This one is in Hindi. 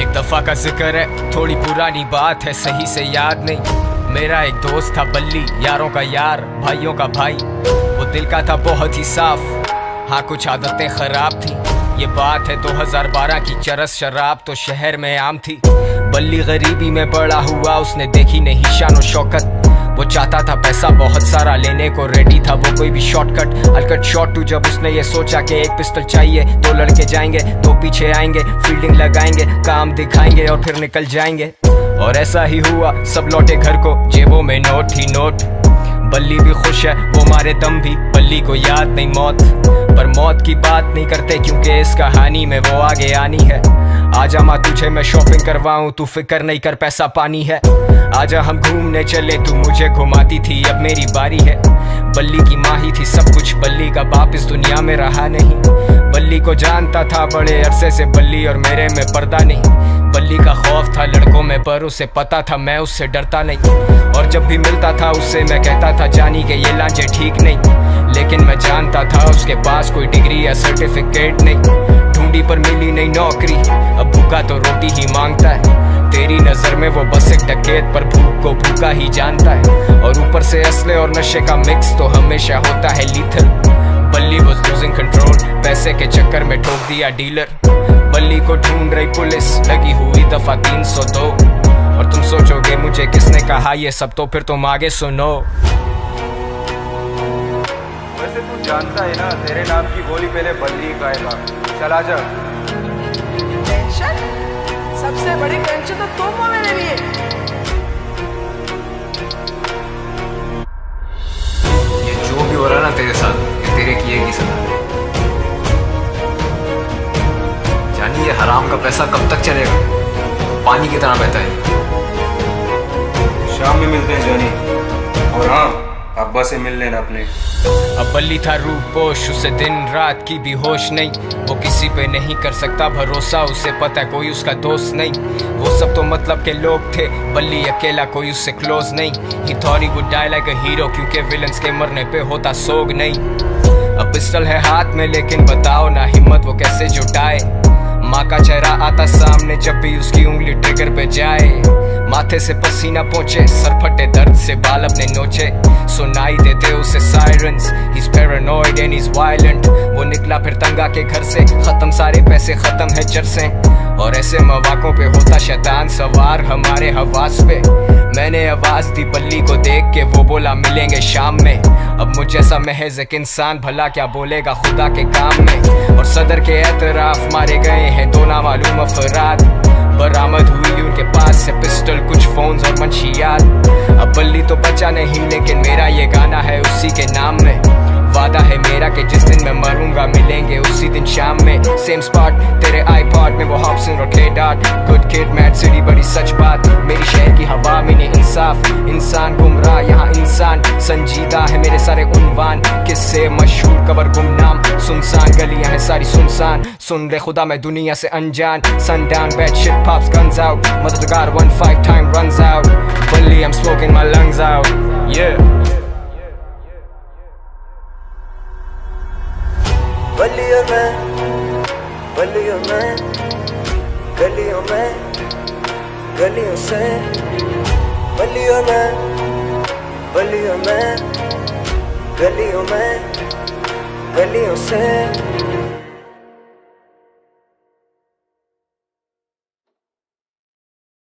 एक दफा का जिक्र है, थोड़ी पुरानी बात है, सही से याद नहीं। मेरा एक दोस्त था बल्ली, यारों का यार, भाइयों का भाई। वो दिल का था बहुत ही साफ, हाँ कुछ आदतें खराब थी। ये बात है 2012 की, चरस शराब तो शहर में आम थी। बल्ली गरीबी में बड़ा हुआ, उसने देखी नहीं शान शौकत। वो चाहता था पैसा बहुत सारा, लेने को रेडी था वो कोई भी शॉर्टकट। अलकट शॉट टू जब उसने ये सोचा कि एक पिस्टल चाहिए, दो लड़के जाएंगे, दो पीछे आएंगे, फील्डिंग लगाएंगे, काम दिखाएंगे और फिर निकल जाएंगे। और ऐसा ही हुआ, सब लौटे घर को, जेबों में नोट ही नोट। बल्ली भी खुश है, वो मारे दम भी, बल्ली को याद नहीं मौत। पर मौत की बात नहीं करते क्योंकि इस कहानी में वो आगे आनी है। आजा माँ तुझे मैं शॉपिंग करवाऊं, तू फिक्र नहीं कर पैसा पानी है। आजा हम घूमने चले, तू मुझे घुमाती थी, अब मेरी बारी है। बल्ली की माँ ही थी सब कुछ, बल्ली का बाप इस दुनिया में रहा नहीं। बल्ली को जानता था बड़े अरसे से, बल्ली और मेरे में पर्दा नहीं। बल्ली का खौफ था लड़कों में, पर उसे पता था मैं उससे डरता नहीं। और जब भी मिलता था उससे मैं कहता था जानी के ये लांचे ठीक नहीं। लेकिन मैं जानता था उसके पास कोई डिग्री या सर्टिफिकेट नहीं। ढूंढी पर मिली नहीं नौकरी, अब भूखा तो रोटी ही मांगता है। तेरी नजर में वो बस एक डकैत, पर भूख को भूखा ही जानता है। और ऊपर से असले और नशे का मिक्स तो हमेशा होता है लीथल। बल्ली वाज लूजिंग कंट्रोल, पैसे के चक्कर में ठोक दिया डीलर। बल्ली को ढूंढ रही पुलिस, लगी हुई दफा 302। और तुम सोचोगे मुझे किसने कहा ये सब, तो फिर तुम आगे सुनो। वैसे तू जानता है ना, तेरे नाम की गोली पहले बल्ली खाएगा। चला जा। टेंशन? सबसे बड़ी टेंशन तो तुम हो मेरे लिए। ये जो भी हो रहा ना तेरे साथ, ये तेरे किए की सजा है। जानी ये हराम का पैसा कब तक चलेगा, पानी की तरह बहता है। शाम में मिलते हैं जानी, और हाँ अब्बा से मिल लेना अपने। अब बल्ली था रूपोश, उसे दिन रात की भी होश नहीं। वो किसी पे नहीं कर सकता भरोसा, उसे पता है कोई उसका दोस्त नहीं। वो सब तो मतलब के लोग थे, बल्ली अकेला कोई उससे क्लोज नहीं। He thought he would die like a hero, क्योंकि विलन्स के मरने पे होता सोग नहीं। अब पिस्टल है हाथ में, लेकिन बताओ ना हिम्मत वो कैसे जुटाए। माँ का चेहरा आता सामने जब भी उसकी उंगली ट्रिगर पे जाए। माथे से पसीना पहुंचे, सर फटे दर्द से बाल अपने नोचे। सुनाई देते उसे sirens, he's paranoid and he's violent। वो निकला फिर तंगा के घर से, खत्म सारे पैसे, खत्म है चरसें। और ऐसे मौकों पे होता शैतान सवार हमारे हवास पे। मैंने आवाज दी बल्ली को देख के, वो बोला मिलेंगे शाम में। अब मुझ जैसा महज एक इंसान भला क्या बोलेगा खुदा के काम में। और सदर के एतराफ मारे गए हैं दो नामालूम अफराद। बरामद हुई उनके पास से पिस्टल, कुछ फोन्स और मंशियात। अब बल्ली तो बचा नहीं, लेकिन मेरा ये गाना है उसी के नाम में। वादा है मेरा कि जिस दिन मैं मरूंगा मिलेंगे उसी दिन शाम में। सेम स्पॉट तेरे आईपॉड में, वो हॉब्सन और K-Dot। Good kid mad city बड़ी सच बात, मेरी शहर की हवा में नहीं इंसाफ। इंसान गुमराह यहाँ इंसान संजीदा है, मेरे सारे उन्वान किससे मशहूर कबर गुमनाम। सुनसान गलियां हैं सारी सुनसान, सुन ले खुदा मैं दुनिया से अनजान। Sundown bad shit pops guns out, मददगार 1-5 time runs out। Bully I'm smoking my lungs out, yeah। बल्ली और मैं, बल्ली और मैं, गलियों में, गलियों से। बल्ली और मैं, बल्ली और मैं, गलियों में, गलियों से।